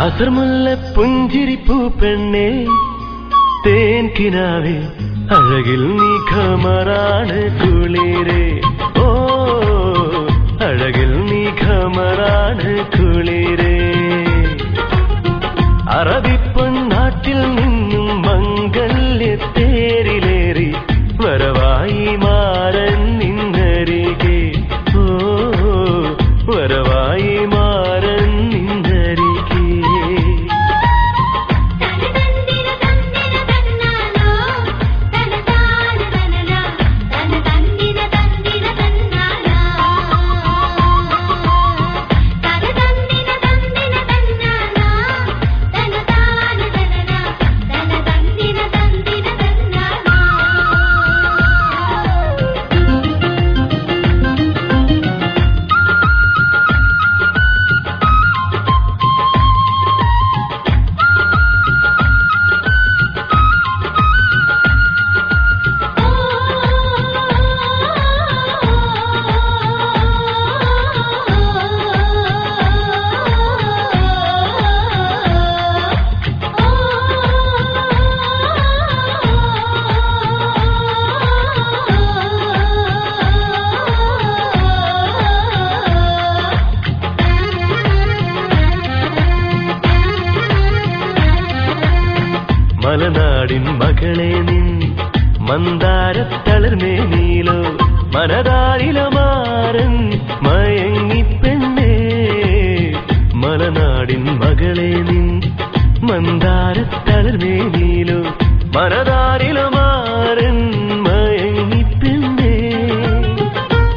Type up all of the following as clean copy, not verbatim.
അസർമുല്ല പുഞ്ചിരിപ്പൂ പെണ്ണേ തേൻ കിനാവേ അഴകിൽ നീ ഖമറാണ് കുളിരേ ഓ അഴകിൽ നീ ഖമറാണ് കുളിരേ അറബിപ്പൊന്നാട്ടിൽ നിന്നും മംഗല്യത്തേരിലേറി വരവായി മാറൻ നിന്നരികെ ഓ വരവായി മാറൻ നിന്നരികെ മലനാടിൻ മകളെ നിൻ മന്ദാരത്തളർമേനിയിലോ മനതാരിലമാരൻ മയങ്ങിപ്പെണ്ണേ മലനാടിൻ മകളെ നിൻ മന്ദാരത്തളർമേനിയിലോ മനതാരിലമാരൻ മയങ്ങിപ്പെണ്ണേ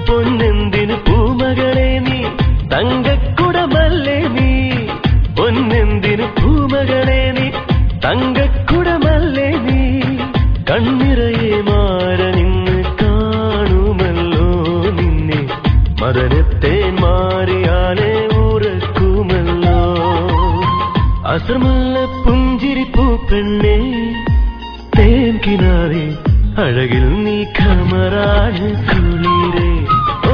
പൊന്നെന്തിന് പൂമകളെ നീ തങ്കക്കുടമല്ലേ നീ പൊന്നെന്തിന് പൂമകളെ നീ തങ്കക്കുടമല്ലേ നീ കണ്ണിറയെ മാര നിന്ന് കാണുമല്ലോ നിന്നെ മദനത്തെ മാറിയാലേ ഉറക്കുമല്ലോ അസർമുല്ല പുഞ്ചിരിപ്പൂ പെണ്ണേ തേൻ കിനാവേ അഴകിൽ നീ ഖമറാണ് കുളിരേ ഓ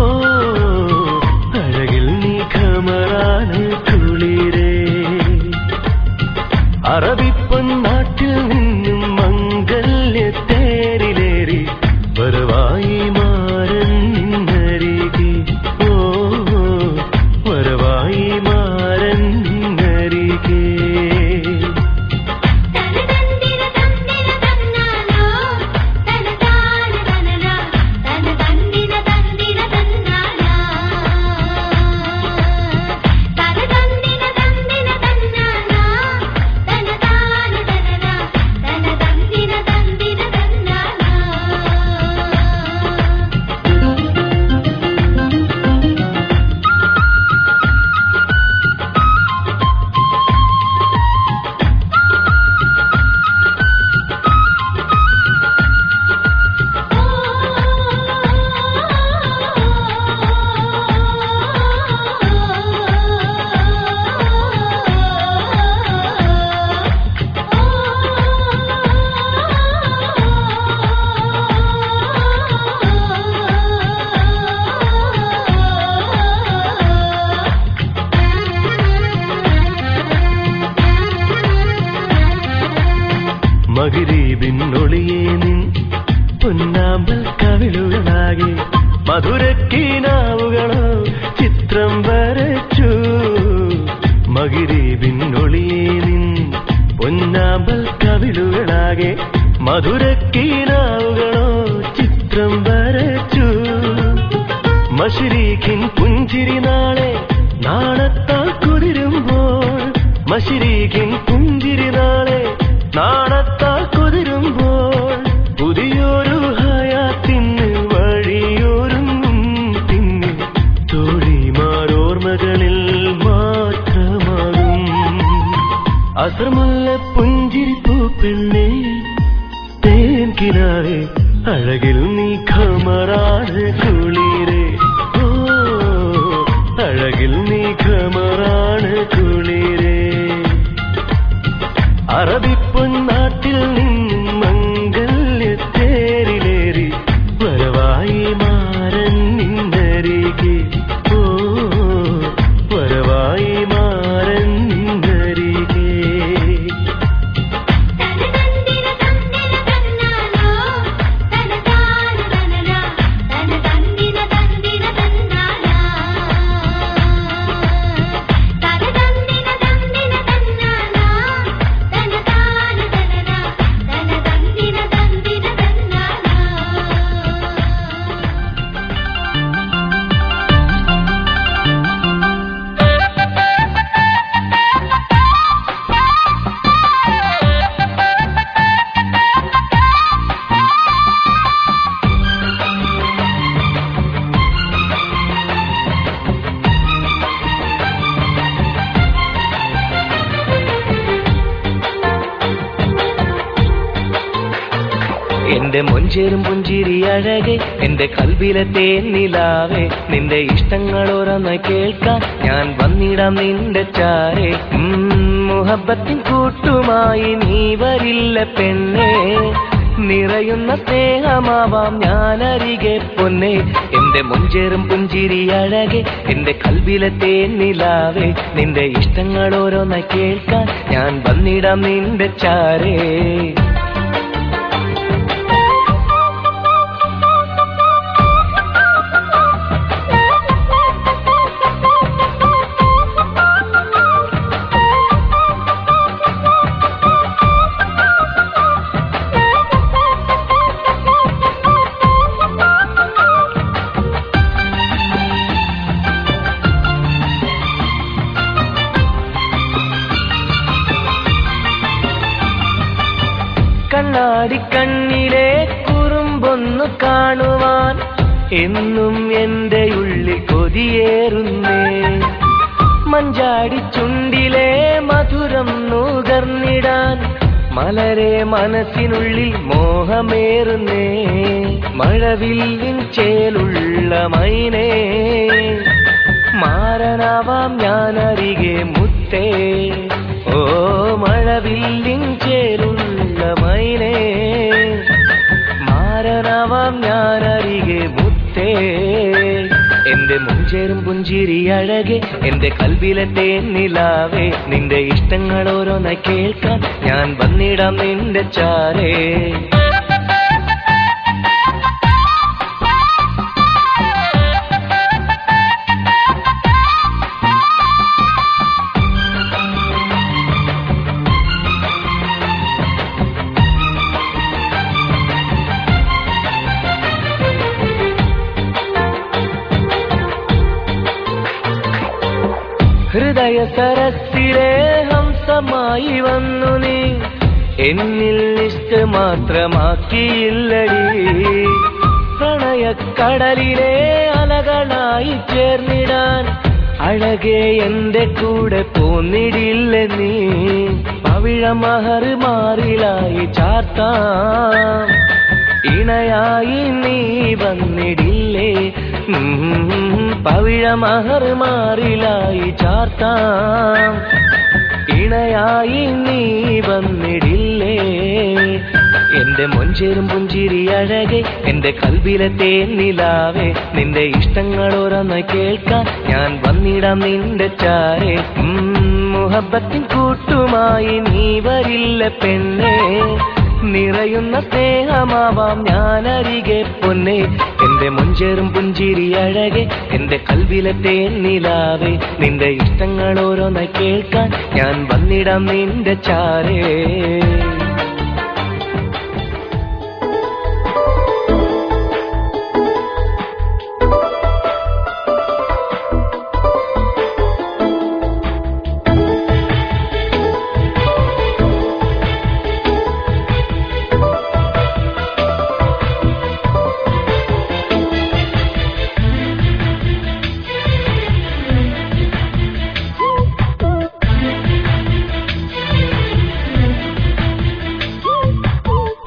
അഴകിൽ നീ ഖമറാണ് കുളിരേ അറബിപ്പൊന്നാട്ടിൽ നിന്നും മംഗല്യത്തേരിലേറി വരവായി മാറൻ നിന്നരികെ ഓ വരവായി മാറൻ നിന്നരികെ മഗ്‌രിബിനൊളിയേ നിൻ പൊന്നാമ്പൽ കവിളുകളാകെ മധുരക്കിനാവുകളോ ചിത്രം വരച്ചു മഗ്‌രിബിനൊളിയേ നിൻ പൊന്നാമ്പൽ കവിളുകളാകെ മധുരക്കിനാവുകളോ ചിത്രം വരച്ചു മശ്രീഖിൻ പുഞ്ചിരി നാളെ നാണത്താൽ കുതിരുമ്പോൾ മശ്രീഖിൻ പുഞ്ചിരി നാളെ നാണത്താൽ കുതിരുമ്പോൾ പുതിയൊരു ഹയാത്തിന് വഴിയൊരുങ്ങും പിന്നെ തോഴിമാരോർമ്മകളിൽ മാത്രമാകും അസർമുല്ല പുഞ്ചിരിപ്പൂ പെണ്ണേ തേൻ കിനാവേ അഴകിൽ നീ ഖമറാണ് കുളിരേ ഓ അഴകിൽ നീ ഖമറാണ് കുളിരേ അറബിപ്പൊന്നാട്ടിൽ നിന്നും മംഗല്യത്തേരിലേറി വരവായി മാറൻ നിന്നരികെ ഓ വരവായി മാറൻ നിന്നരികെ എന്റെ മൊഞ്ചേരും പുഞ്ചിരി അഴകെ എന്റെ കൽബിലെ തേനിലാവേ നിന്റെ ഇഷ്ടങ്ങൾ ഓരോന്ന് കേൾക്കാൻ ഞാൻ വന്നിടാം നിന്റെ ചാരെ മുഹബത്തിൻ കൂട്ടുമായി നീ വരില്ല പെണ്ണേ നിറയുന്ന സ്നേഹമാവാം ഞാനരികെ പൊന്നെ എന്റെ മൊഞ്ചേറും പുഞ്ചിരി അഴകെ എന്റെ കൽബിലെ തേനിലാവേ നിന്റെ ഇഷ്ടങ്ങൾ ഓരോന്ന് കേൾക്കാൻ ഞാൻ വന്നിടാം നിന്റെ ചാരേ കണ്ണാടിക്കണ്ണിലെ കുറുമ്പൊന്നു കാണുവാൻ എന്നും എന്റെ ഉള്ളിൽ കൊതിയേറുന്നേ മഞ്ചാടി ചുണ്ടിലെ മധുരം നുകർന്നിടാൻ മലരെ മനസ്സിനുള്ളിൽ മോഹമേറുന്നേ മഴവില്ലിൻ ചേലുള്ള മൈനേ മാറനാവാം ഞാനരികെ മുത്തേ ഓ മഴവില്ലിൻ ചേലുള്ള മൈനേ മാറനാവാം ഞാനരികെ മുത്തേ എന്റെ മുഞ്ചേരും പുഞ്ചിരി അഴകെ എന്റെ കൽബിലെ തേനിലാവേ നിന്റെ ഇഷ്ടങ്ങൾ ഓരോന്ന് കേൾക്കാൻ ഞാൻ വന്നിടാം നിന്റെ ചാരേ ഹൃദയ സരസിലെ ഹംസമായി വന്നു നീ എന്നിൽ നിഷ്ഠ മാത്രമാക്കിയില്ലടി പ്രണയക്കടലിലെ അലകളായി ചേർന്നിടാൻ അഴകെ എന്റെ കൂടെ പോന്നിടില്ല നീ പവിഴമഹർ മാറിലായി ചാർത്താം ഇണയായി നീ വന്നിടില്ലേ പവിഴമഹർ മാറിലായി ചാർത്താം ഇണയായി നീ വന്നിടില്ലേ എന്റെ മൊഞ്ചേരും പുഞ്ചിരി അഴകെ എന്റെ കൽബിലെ തേനിലാവേ നിന്റെ ഇഷ്ടങ്ങൾ ഓരോന്ന് കേൾക്കാൻ ഞാൻ വന്നിടാം നിന്റെ ചാരെ മുഹബത്തിൻ കൂട്ടുമായി നീ വരില്ല പെണ്ണേ നിറയുന്ന സ്നേഹമാവാം ഞാനരികെ പൊന്നെ എന്റെ മൊഞ്ചേറും പുഞ്ചിരി അഴകെ എന്റെ കൽബിലെ തേനിലാവേ നിന്റെ ഇഷ്ടങ്ങൾ ഓരോന്ന് കേൾക്കാൻ ഞാൻ വന്നിടാം നിന്റെ ചാരേ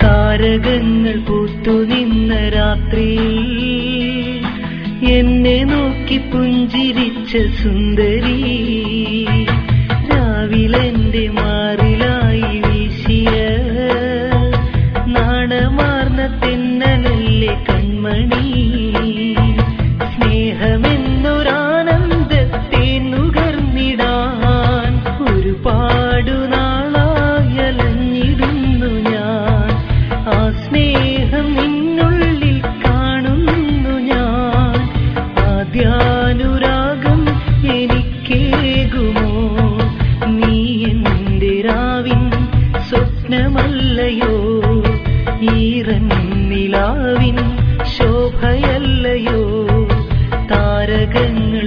താരകങ്ങൾ പൂത്തുനിന്ന രാത്രി എന്നെ നോക്കി പുഞ്ചിരിച്ച സുന്ദരി രാവിലെന്റെ മാറിലായി വീശിയ നാണമാർന്ന തെന്നലല്ലേ കൺമണി സ്നേഹമെന്നൊരാനന്ദത്തെ നുകർന്നിടാൻ ഒരുപാടു നാളായലഞ്ഞിടുന്നു ഞാൻ ആ സ്നേഹം നിന്നുള്ളിൽ കാണുന്നു ഞാൻ ആദ്യാനുരാഗം എനിക്കേകുമോ നീ എന്റെ രാവിൻ സ്വപ്നമല്ലയോ ഈറന്നിലാവിൻ ശോഭയല്ലയോ താരകങ്ങൾ